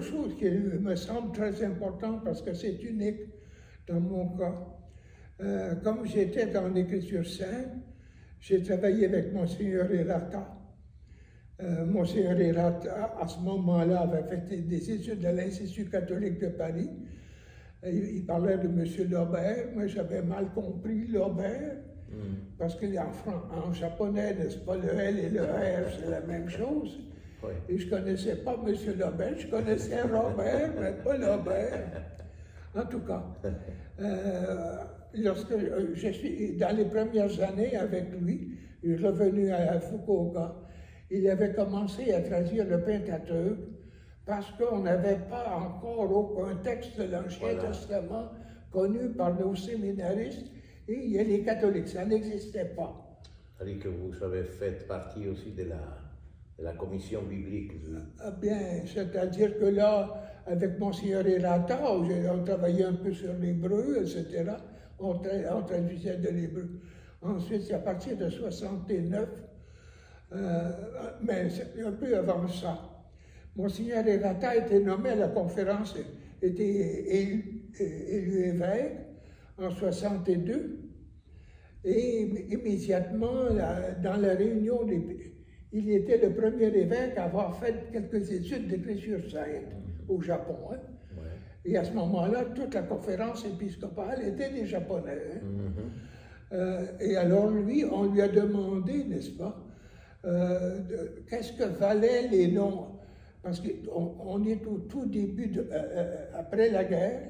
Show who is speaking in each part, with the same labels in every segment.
Speaker 1: chose qui me semble très importante parce que c'est unique dans mon cas. Comme j'étais en écriture sainte, j'ai travaillé avec Monseigneur Hirata. Monseigneur Hirata, à ce moment-là, avait fait des études à l'Institut catholique de Paris. Il parlait de M. Laubert. Moi, j'avais mal compris Laubert, parce qu'en japonais, n'est-ce pas, le L et le R, c'est la même chose. Oui. Et je ne connaissais pas M. Laubert, je connaissais Robert, mais pas Laubert. En tout cas, lorsque je suis dans les premières années avec lui, je suis revenu à Fukuoka, il avait commencé à traduire le Pentateuque parce qu'on n'avait pas encore aucun texte de l'Ancien Testament connu par nos séminaristes et les catholiques, ça n'existait pas.
Speaker 2: C'est-à-dire que vous avez fait partie aussi de la commission biblique.
Speaker 1: Bien, c'est-à-dire que là, avec Monseigneur Hirata, on travaillait un peu sur l'hébreu, etc. On traduisait de l'hébreu. Ensuite, c'est à partir de 69, mais un peu avant ça, Monseigneur Hirata a été nommé à la conférence, était élu évêque en 62, et immédiatement, dans la réunion, il était le premier évêque à avoir fait quelques études d'écriture sainte au Japon. Hein. Ouais. Et à ce moment-là, toute la conférence épiscopale était des Japonais. Hein. Et alors lui, on lui a demandé, n'est-ce pas, qu'est-ce que valaient les noms, parce qu'on est au tout début, après la guerre,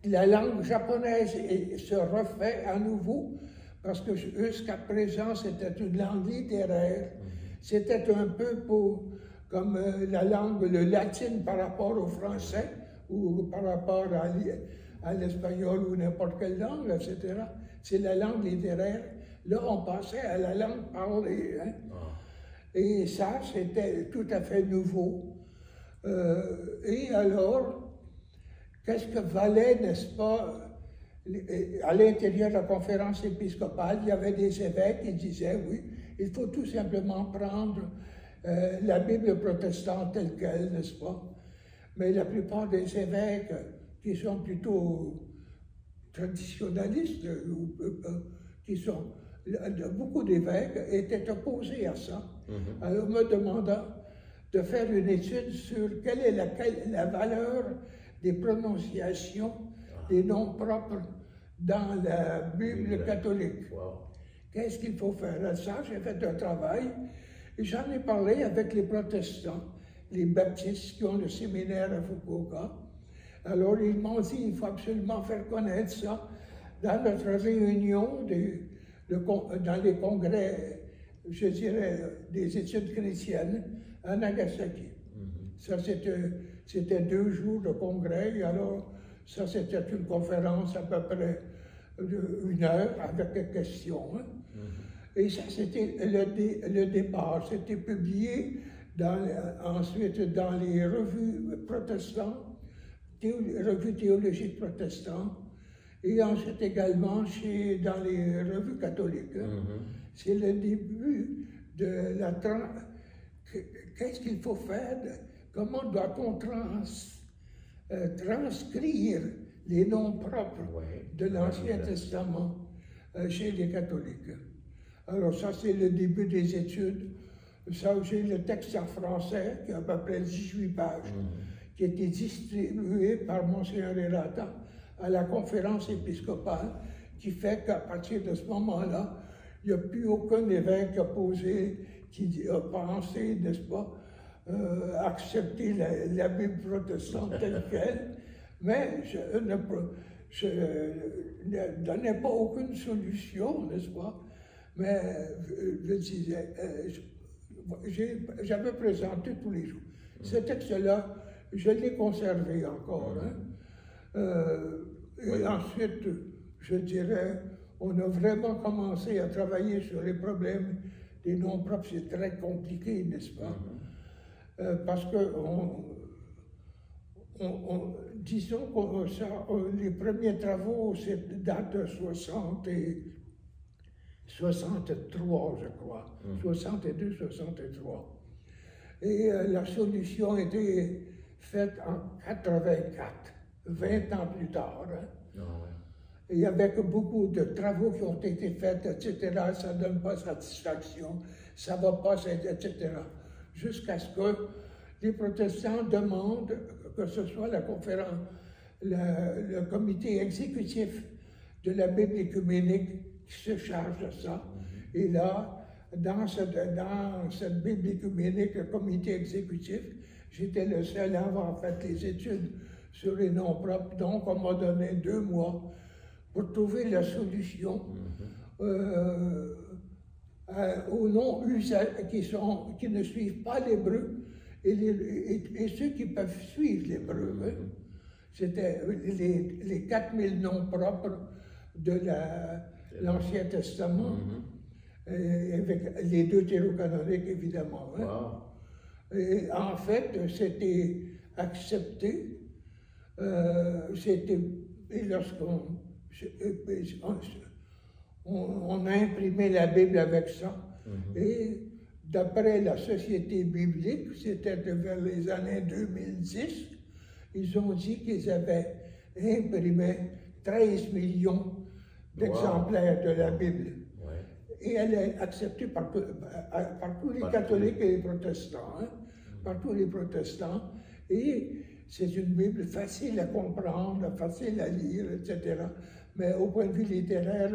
Speaker 1: la langue japonaise se refait à nouveau, parce que jusqu'à présent, c'était une langue littéraire. C'était un peu comme la langue, le latin par rapport au français, ou par rapport à l'espagnol ou n'importe quelle langue, etc. C'est la langue littéraire. Là, on passait à la langue parlée. Hein. Et ça, c'était tout à fait nouveau. Et alors, qu'est-ce que valait, n'est-ce pas, à l'intérieur de la conférence épiscopale, il y avait des évêques qui disaient, oui, il faut tout simplement prendre la Bible protestante telle qu'elle, n'est-ce pas? Mais la plupart des évêques, qui sont plutôt traditionnalistes, qui sont, beaucoup d'évêques étaient opposés à ça. Alors, me demandant de faire une étude sur quelle est la valeur des prononciations des noms propres dans la Bible catholique. Wow. Qu'est-ce qu'il faut faire? À ça, j'ai fait un travail et j'en ai parlé avec les protestants, les baptistes qui ont le séminaire à Fukuoka. Alors, ils m'ont dit, il faut absolument faire connaître ça dans notre réunion, dans les congrès, je dirais, des études chrétiennes à Nagasaki. Ça, c'était 2 jours de congrès, et alors, ça, c'était une conférence à peu près d'1 heure avec des questions. Hein. Et ça, c'était le départ. C'était publié ensuite dans les revues protestantes, revues théologiques protestantes, et ensuite également dans les revues catholiques. Hein. C'est le début de la... Qu'est-ce qu'il faut faire? Comment doit-on transcrire les noms propres de l'Ancien Testament chez les catholiques? Alors ça, c'est le début des études. Ça, j'ai le texte en français, qui a à peu près 18 pages, qui a été distribué par Monseigneur Hirata à la conférence épiscopale, qui fait qu'à partir de ce moment-là, il n'y a plus aucun évêque qui a pensé, n'est-ce pas, accepter la Bible protestante telle qu'elle, mais je ne donnais pas aucune solution, n'est-ce pas? Mais je disais, j'avais présenté tous les jours. Ce texte-là, je l'ai conservé encore. Hein? Et ensuite, je dirais, on a vraiment commencé à travailler sur les problèmes des noms propres. C'est très compliqué, n'est-ce pas? Parce que, disons que les premiers travaux, datent de 63, je crois. 62, 63. Et la solution était faite en 84, 20 ans plus tard. Hein.
Speaker 2: Ah, ouais.
Speaker 1: Il y avait que beaucoup de travaux qui ont été faits, etc. Ça ne donne pas satisfaction, ça ne va pas, etc. Jusqu'à ce que les protestants demandent que ce soit la conférence, le comité exécutif de la Bible écuménique qui se charge de ça. Et là, dans cette Bible écuménique, le comité exécutif, j'étais le seul à avoir fait les études sur les noms propres. Donc, on m'a donné 2 mois pour trouver la solution aux noms qui ne suivent pas l'hébreu et ceux qui peuvent suivre l'hébreu. Hein. C'était les 4000 noms propres de l'Ancien Testament, avec les 2 thérocanoniques, évidemment. Hein.
Speaker 2: Wow.
Speaker 1: Et en fait, c'était accepté. Et lorsqu'on on a imprimé la Bible avec ça. Et d'après la Société biblique, c'était vers les années 2010, ils ont dit qu'ils avaient imprimé 13 millions d'exemplaires de la Bible.
Speaker 2: Ouais.
Speaker 1: Et elle est acceptée par tous les catholiques et les protestants. Hein, par tous les protestants. Et c'est une Bible facile à comprendre, facile à lire, etc. Mais au point de vue littéraire,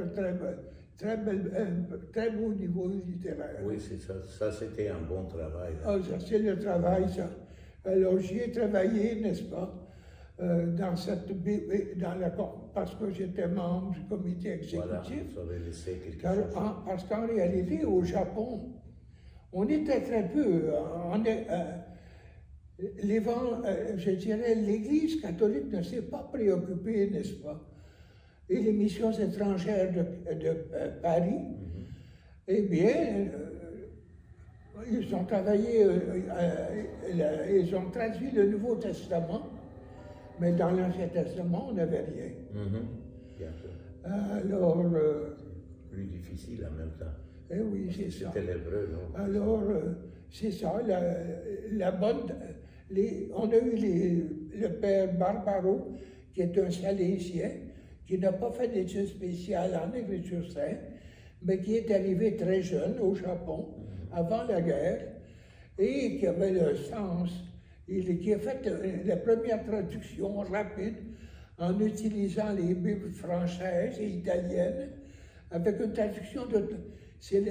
Speaker 1: très beau niveau littéraire.
Speaker 2: Oui, c'est ça. Ça, c'était un bon travail.
Speaker 1: Ah, ça, c'est le travail, ça. Alors, j'y ai travaillé, n'est-ce pas, dans cette Bible, parce que j'étais membre du comité exécutif.
Speaker 2: Voilà, vous avez laissé quelque chose.
Speaker 1: Parce qu'en réalité, au Japon, on était très peu. Je dirais, l'Église catholique ne s'est pas préoccupée, n'est-ce pas? Et les missions étrangères de Paris, eh bien, ils ont travaillé, ils ont traduit le Nouveau Testament, mais dans l'Ancien Testament, on n'avait rien.
Speaker 2: Bien sûr.
Speaker 1: Alors...
Speaker 2: plus difficile en même temps.
Speaker 1: Eh oui, c'est ça.
Speaker 2: C'était l'hébreu, non?
Speaker 1: Alors, c'est ça, on a eu le père Barbaro, qui est un Salésien, qui n'a pas fait d'études spéciales en écriture sainte, mais qui est arrivé très jeune au Japon, avant la guerre, et qui avait le sens, qui a fait la première traduction rapide en utilisant les Bibles françaises et italiennes, avec une traduction c'est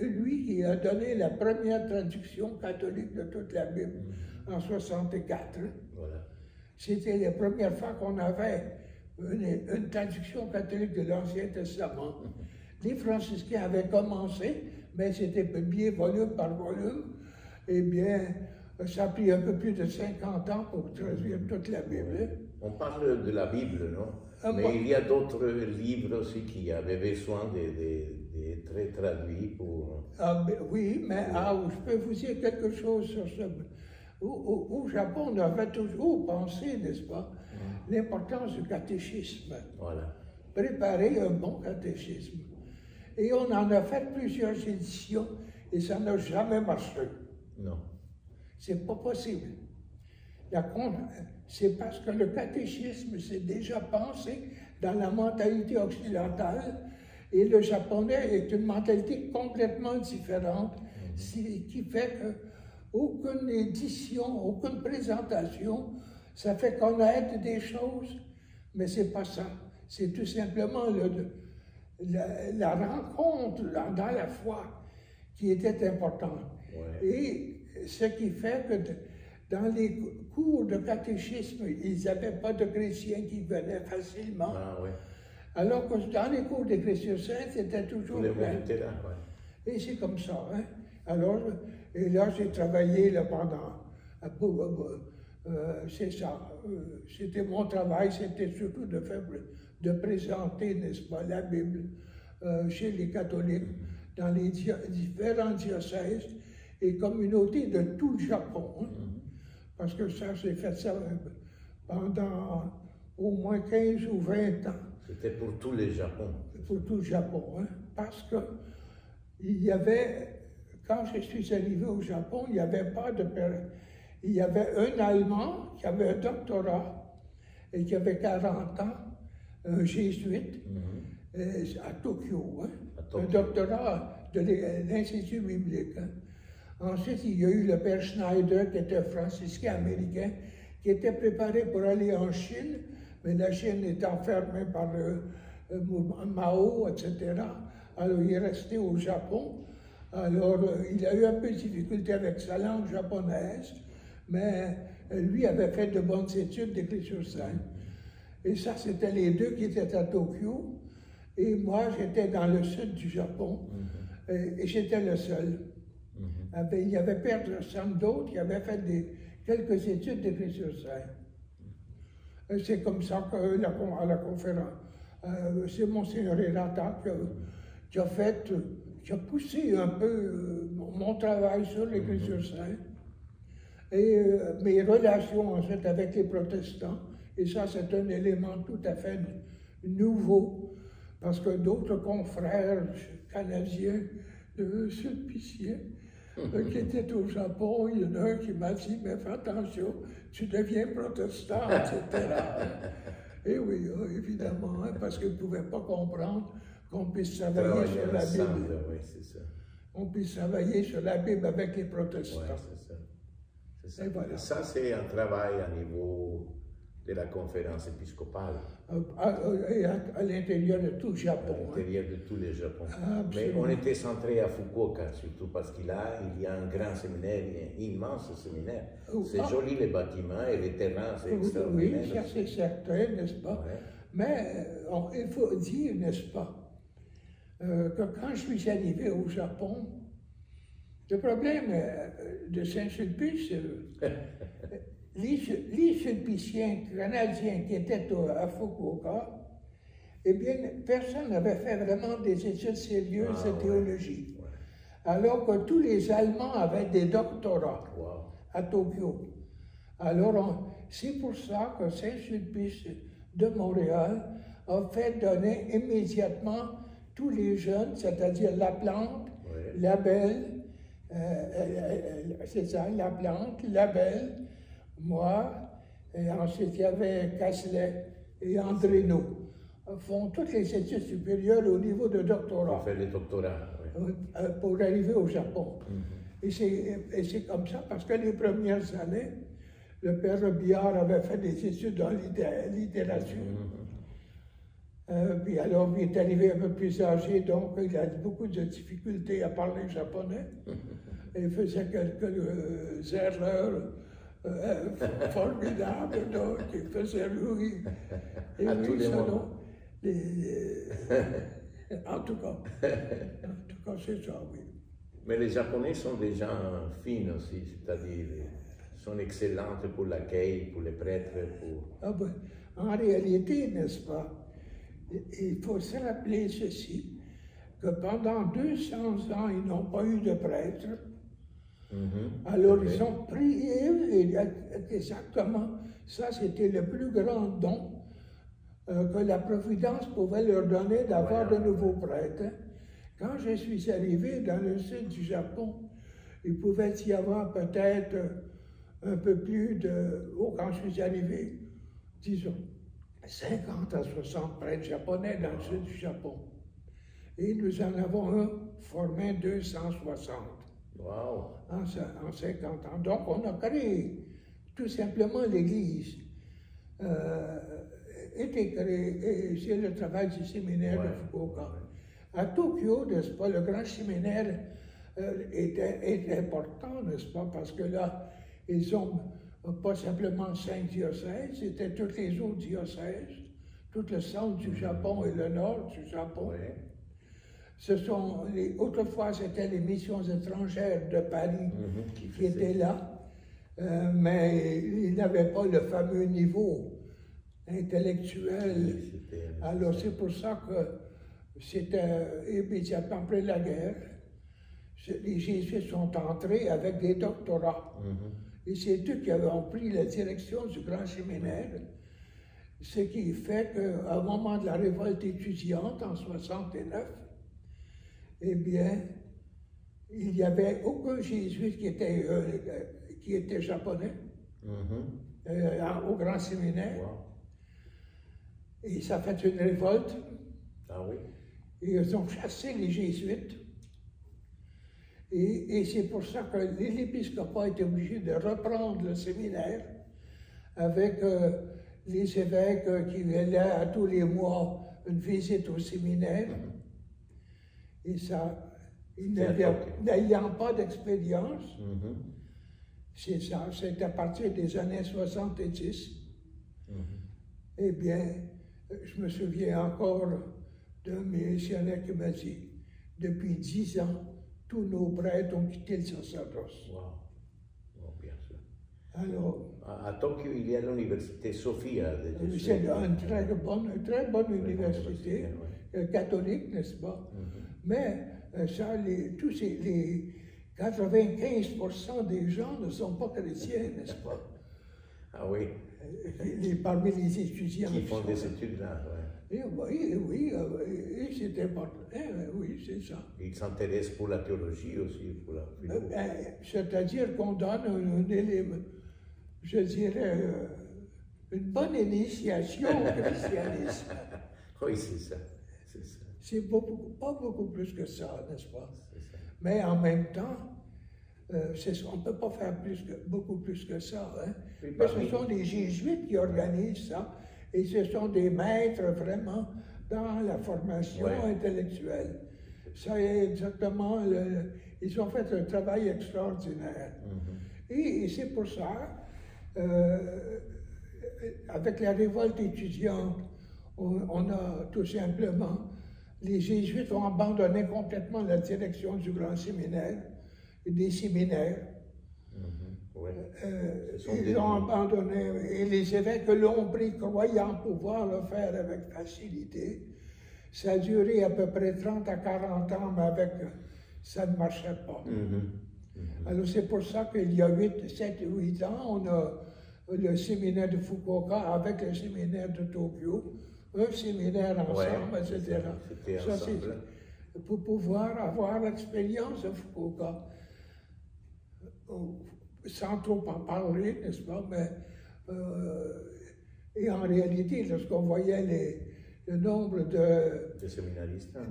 Speaker 1: lui qui a donné la première traduction catholique de toute la Bible en 64.
Speaker 2: Voilà.
Speaker 1: C'était la première fois qu'on avait une traduction catholique de l'Ancien Testament. Les franciscains avaient commencé, mais c'était publié volume par volume. Eh bien, ça a pris un peu plus de 50 ans pour traduire toute la Bible.
Speaker 2: On parle de la Bible, non? Mais il y a d'autres livres aussi qui avaient besoin d'être traduits pour...
Speaker 1: Oui, mais je peux vous dire quelque chose sur ça. Au Japon, on avait toujours pensé, n'est-ce pas, l'importance du catéchisme.
Speaker 2: Voilà.
Speaker 1: Préparer un bon catéchisme. Et on en a fait plusieurs éditions et ça n'a jamais marché.
Speaker 2: Non.
Speaker 1: C'est pas possible. C'est parce que le catéchisme s'est déjà pensé dans la mentalité occidentale et le japonais est une mentalité complètement différente, qui fait qu'aucune édition, aucune présentation, ça fait connaître des choses, mais c'est pas ça. C'est tout simplement la rencontre dans la foi qui était importante.
Speaker 2: Ouais.
Speaker 1: Et ce qui fait que dans les cours de catéchisme, ils n'avaient pas de chrétiens qui venaient facilement.
Speaker 2: Ah, ouais.
Speaker 1: Alors que dans les cours d'écriture sainte, c'était toujours plein.
Speaker 2: Ouais.
Speaker 1: Et c'est comme ça. Hein? Alors, et là, j'ai travaillé là, pendant... c'est ça. C'était mon travail, c'était surtout de présenter, n'est-ce pas, la Bible chez les catholiques, dans les différents diocèses et communautés de tout le Japon. Hein? Parce que ça, j'ai fait ça pendant au moins 15 ou 20 ans.
Speaker 2: C'était pour tout le Japon.
Speaker 1: Pour tout le Japon, hein? Parce que il y avait, quand je suis arrivé au Japon, il n'y avait pas de il y avait un Allemand qui avait un doctorat et qui avait 40 ans, un jésuite, à Tokyo, hein, un doctorat de l'Institut biblique. Hein. Ensuite, il y a eu le père Schneider, qui était un franciscain américain, qui était préparé pour aller en Chine, mais la Chine étant fermée par le Mao, etc. Alors, il est resté au Japon. Alors, il a eu un peu de difficulté avec sa langue japonaise, mais lui avait fait de bonnes études d'écriture sainte. Et ça, c'était les deux qui étaient à Tokyo. Et moi, j'étais dans le sud du Japon. Et j'étais le seul. Il y avait père d'autres qui avaient fait quelques études d'écriture sainte. C'est comme ça qu'à la conférence, c'est Monseigneur Hirata qui a poussé un peu mon travail sur l'écriture sainte et mes relations ensuite avec les protestants. Et ça, c'est un élément tout à fait nouveau, parce que d'autres confrères canadiens de Sulpiciens qui étaient au Japon, il y en a un qui m'a dit, mais fais attention, tu deviens protestant, etc. Et oui, évidemment, hein, parce qu'ils ne pouvaient pas comprendre qu'on puisse travailler sur la Bible.
Speaker 2: Oui, c'est ça.
Speaker 1: On puisse travailler sur la Bible avec les protestants.
Speaker 2: Oui, c'est ça.
Speaker 1: Et voilà.
Speaker 2: Ça, c'est un travail à niveau de la conférence épiscopale.
Speaker 1: À l'intérieur de tout le Japon.
Speaker 2: À l'intérieur de tout le Japon.
Speaker 1: Absolument.
Speaker 2: Mais on était centré à Fukuoka, surtout parce qu'il y a un grand séminaire, un immense séminaire. C'est joli les bâtiments et les terrains, c'est extraordinaire.
Speaker 1: Oui, ça c'est certain, n'est-ce pas? Ouais. Mais il faut dire, n'est-ce pas, que quand je suis arrivé au Japon, le problème de Saint-Sulpice, les Sulpiciens canadiens qui étaient à Fukuoka, eh bien, personne n'avait fait vraiment des études sérieuses de théologie. Ouais. Alors que tous les Allemands avaient des doctorats à Tokyo. Alors, c'est pour ça que Saint-Sulpice de Montréal a fait donner immédiatement tous les jeunes, c'est-à-dire Laplante, Labelle, c'est ça, Laplante, Labelle, moi, et ensuite il y avait Casselet et Andrénaud, font toutes les études supérieures au niveau de doctorat.
Speaker 2: Pour faire les doctorats, oui.
Speaker 1: Pour arriver au Japon. Et c'est comme ça, parce que les premières années, le père Billard avait fait des études en littérature. Puis alors, il est arrivé un peu plus âgé, donc il a beaucoup de difficultés à parler japonais. Il faisait quelques erreurs formidables, donc il faisait rire. Et
Speaker 2: à tous les moments.
Speaker 1: En tout cas, c'est ça, oui.
Speaker 2: Mais les Japonais sont des gens fins aussi, c'est-à-dire sont excellents pour l'accueil, pour les prêtres. Pour...
Speaker 1: En réalité, n'est-ce pas, il faut se rappeler ceci, que pendant 200 ans, ils n'ont pas eu de prêtre. Alors, ils ont prié, et exactement, ça c'était le plus grand don que la Providence pouvait leur donner d'avoir de nouveaux prêtres. Quand je suis arrivé dans le sud du Japon, il pouvait y avoir peut-être un peu plus de... quand je suis arrivé, disons, 50 à 60 prêtres japonais dans le sud du Japon. Et nous en avons formé 260.
Speaker 2: Wow.
Speaker 1: En 50 ans. Donc, on a créé tout simplement l'Église. Était créée, et c'est le travail du séminaire de Fukuoka. À Tokyo, n'est-ce pas, le grand séminaire est important, n'est-ce pas, parce que là, ils ont pas simplement 5 diocèses, c'était tous les autres diocèses, tout le centre du Japon et le nord du Japon. Autrefois, c'était les missions étrangères de Paris qui étaient là, mais ils n'avaient pas le fameux niveau intellectuel. Alors c'est pour ça que c'était immédiatement après la guerre, les jésuites sont entrés avec des doctorats. Et c'est eux qui ont pris la direction du grand séminaire, ce qui fait qu'au moment de la révolte étudiante en 69, eh bien, il n'y avait aucun jésuite qui qui étaient japonais, au grand séminaire.
Speaker 2: Wow.
Speaker 1: Et ça a fait une révolte.
Speaker 2: Ah oui.
Speaker 1: Et ils ont chassé les jésuites. Et c'est pour ça que l'épiscopat a été obligé de reprendre le séminaire avec les évêques qui allaient à tous les mois une visite au séminaire. Et ça, n'ayant pas d'expérience, c'est ça, c'est à partir des années 70. Eh bien, je me souviens encore d'un missionnaire qui m'a dit, depuis 10 ans, tous nos prêtres ont quitté le sacerdoce.
Speaker 2: Wow. Oh, bien sûr.
Speaker 1: Alors,
Speaker 2: à Tokyo, il y a l'université Sophia.
Speaker 1: c'est une très bonne université, catholique, n'est-ce pas? Mais ça, tous les 95% des gens ne sont pas chrétiens, n'est-ce pas?
Speaker 2: Ah oui.
Speaker 1: Parmi les étudiants.
Speaker 2: Qui font des études là,
Speaker 1: oui, c'est important. Oui, c'est ça.
Speaker 2: Ils s'intéressent pour la théologie aussi, pour la philo.
Speaker 1: C'est-à-dire qu'on donne un élément, je dirais, une bonne initiation au christianisme.
Speaker 2: Oui, c'est ça.
Speaker 1: C'est pas beaucoup plus que ça, n'est-ce pas? Mais en même temps, on ne peut pas faire beaucoup plus que ça. Hein? Mais ce sont les jésuites qui organisent ça, et ce sont des maîtres vraiment dans la formation intellectuelle. Ça est exactement, ils ont fait un travail extraordinaire. Et c'est pour ça, avec la révolte étudiante, on a tout simplement, les jésuites ont abandonné complètement la direction du grand séminaire et des séminaires. Ils l'ont abandonné et les évêques l'ont pris croyant pouvoir le faire avec facilité. Ça a duré à peu près 30 à 40 ans, mais ça ne marchait pas. Alors c'est pour ça qu'il y a 7 ou 8 ans, on a le séminaire de Fukuoka avec le séminaire de Tokyo, un séminaire ensemble, etc. Ça, c'est pour pouvoir avoir l'expérience de Fukuoka. Sans trop en parler, n'est-ce pas, mais et en réalité, lorsqu'on voyait le nombre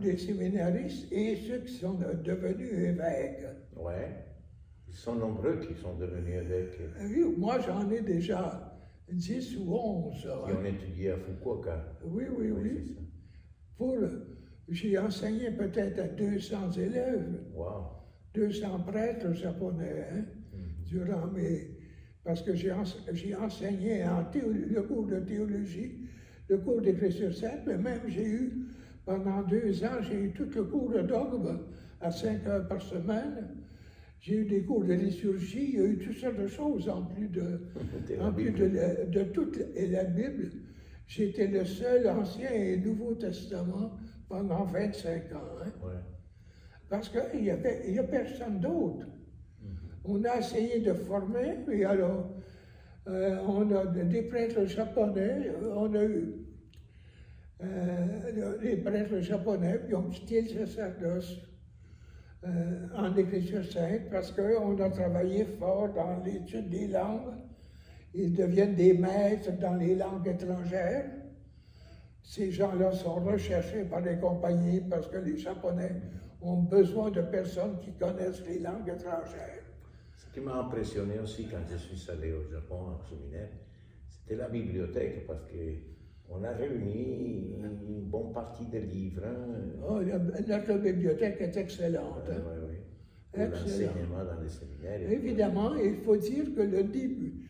Speaker 1: des séminaristes et ceux qui sont devenus évêques.
Speaker 2: Oui, ils sont nombreux qui sont devenus évêques.
Speaker 1: Oui, moi j'en ai déjà 10 ou 11.
Speaker 2: Qui ont étudié à Fukuoka.
Speaker 1: Oui. J'ai enseigné peut-être à 200 élèves.
Speaker 2: Wow. 200
Speaker 1: prêtres japonais, hein, durant parce que j'ai enseigné le cours de théologie, le cours d'écriture sainte, mais même j'ai eu, pendant 2 ans, j'ai eu tout le cours de dogme à 5 heures par semaine. J'ai eu des cours de liturgie, il y a eu toutes sortes de choses en plus de toute la Bible. J'étais le seul Ancien et Nouveau Testament pendant 25 ans. Hein. Parce qu'il n'y a personne d'autre. On a essayé de former, et alors, on a des prêtres japonais, on a eu des prêtres japonais qui ont quitté le sacerdoce en écriture sainte parce qu'on a travaillé fort dans l'étude des langues. Ils deviennent des maîtres dans les langues étrangères. Ces gens-là sont recherchés par les compagnies parce que les Japonais ont besoin de personnes qui connaissent les langues étrangères.
Speaker 2: Ce qui m'a impressionné aussi quand je suis allé au Japon en séminaire, c'était la bibliothèque parce qu'on a réuni une bonne partie des livres.
Speaker 1: Oh, notre bibliothèque est excellente. Hein?
Speaker 2: Oui. Pour l'enseignement dans les séminaires.
Speaker 1: Évidemment, il faut dire que le début,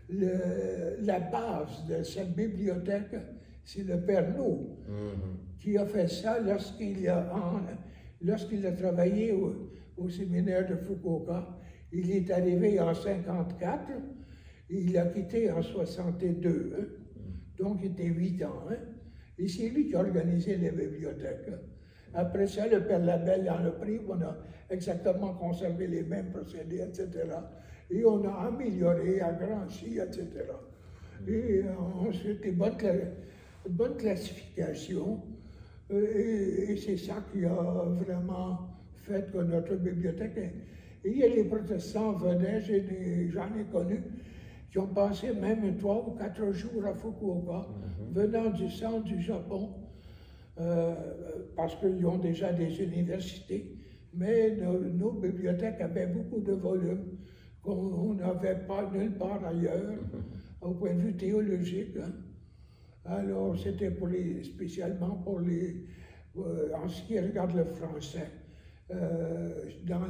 Speaker 1: la base de cette bibliothèque, c'est le Père Nou qui a fait ça lorsqu'il a travaillé au séminaire de Fukuoka. Il est arrivé en 1954, il a quitté en 1962, hein? Donc il était 8 ans. Hein? Et c'est lui qui a organisé les bibliothèques. Après ça, le Père Labelle en a pris, on a exactement conservé les mêmes procédés, etc. Et on a amélioré, agrandi, etc. Et ensuite, une bonne classification. Et c'est ça qui a vraiment fait que notre bibliothèque il y a les protestants venaient, j'en ai connu, qui ont passé même 3 ou 4 jours à Fukuoka, venant du centre du Japon, parce qu'ils ont déjà des universités, mais nos bibliothèques avaient beaucoup de volumes qu'on n'avait pas nulle part ailleurs, au point de vue théologique. Hein. Alors, c'était spécialement pour les, en ce qui regarde le français. Dans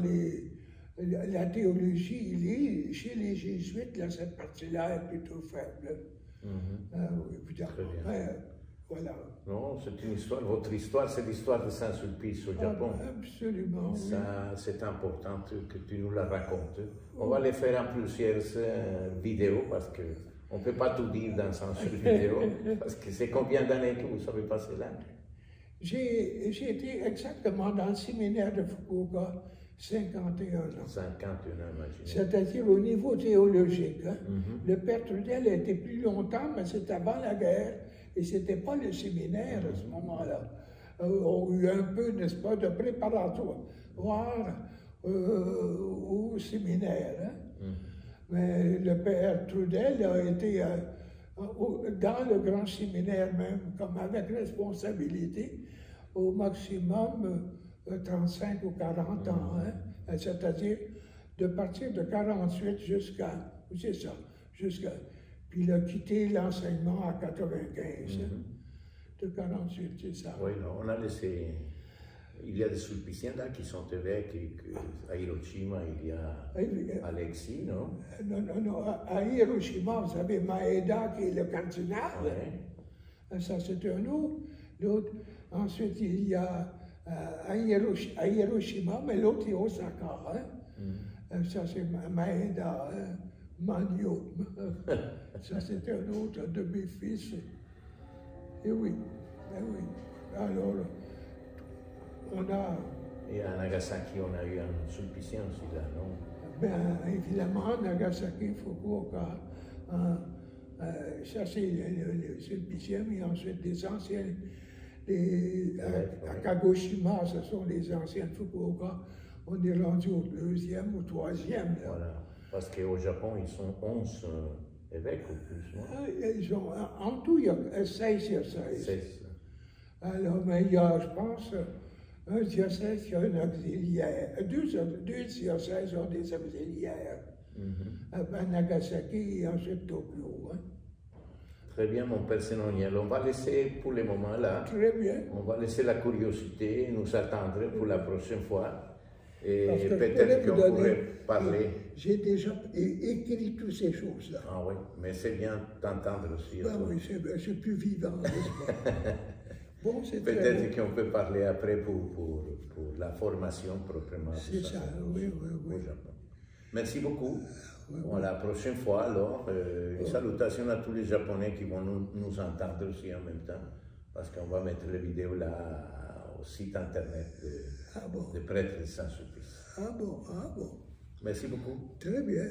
Speaker 1: la théologie, chez les jésuites, là, cette partie-là est plutôt faible. Voilà.
Speaker 2: Non, c'est une histoire. Votre histoire, c'est l'histoire de Saint-Sulpice au Japon.
Speaker 1: Absolument.
Speaker 2: Ça, c'est important que tu nous la racontes. On va les faire en plusieurs vidéos parce que on ne peut pas tout dire dans une seule vidéo. Parce que c'est combien d'années que vous avez passé là?
Speaker 1: J'ai été exactement dans le séminaire de Fukuoka 51 ans.
Speaker 2: 51 ans, imaginez.
Speaker 1: C'est-à-dire au niveau théologique. Hein. Le père Trudel a été plus longtemps, mais c'était avant la guerre. Et ce n'était pas le séminaire à ce moment-là. On a eu un peu, n'est-ce pas, de préparatoire au séminaire. Hein. Mais le père Trudel a été dans le grand séminaire même, comme avec responsabilité, au maximum 35 ou 40 ans. Hein. C'est-à-dire de partir de 48 jusqu'à, c'est ça, jusqu'à... Puis il a quitté l'enseignement à 95, de 48, c'est ça.
Speaker 2: Oui, non, on a laissé... Il y a des sulpiciens là qui sont évêques, à Hiroshima, il y a Alexis, non?
Speaker 1: Non, à Hiroshima, vous savez, Maeda qui est le cardinal, ça c'est un autre. Ensuite, il y a à Hiroshima, mais l'autre est Osaka, hein? Ça c'est Maeda, Manyo. Ça, c'était un autre de mes fils. Et oui, alors, on a...
Speaker 2: Et à Nagasaki, on a eu un sulpicien aussi là, non?
Speaker 1: Bien, évidemment, Nagasaki, Fukuoka, ça c'est le sulpicien, mais ensuite des anciens... à Kagoshima, ce sont les anciens de Fukuoka. On est rendu au 2e ou 3e. Là.
Speaker 2: Voilà. Parce qu'au Japon, ils sont 11 évêques ou plus, non?
Speaker 1: Ils ont, en tout, il y a 16 diocèses.
Speaker 2: 16.
Speaker 1: Alors, mais il y a, je pense, un diocèse qui a un auxiliaire. Deux diocèses ont des auxiliaires. À Nagasaki et ensuite Tokyo. Hein.
Speaker 2: Très bien, mon père Sénoniel. On va laisser pour le moment là.
Speaker 1: Très bien.
Speaker 2: On va laisser la curiosité nous attendre pour la prochaine fois. Et
Speaker 1: que
Speaker 2: peut-être qu'on pourrait parler.
Speaker 1: J'ai déjà écrit toutes ces choses-là.
Speaker 2: Ah oui, mais c'est bien d'entendre aussi.
Speaker 1: Ben oui, c'est plus vivant, n'est-ce pas? Bon, c'est
Speaker 2: peut-être qu'on peut parler après pour la formation proprement.
Speaker 1: C'est ça, oui.
Speaker 2: Au Japon. Merci beaucoup. Bon, la prochaine fois, alors, une salutation à tous les Japonais qui vont nous entendre aussi en même temps, parce qu'on va mettre les vidéos là au site internet de prêtres de Saint-Sulpice.
Speaker 1: Ah bon.
Speaker 2: Merci beaucoup.
Speaker 1: Très bien.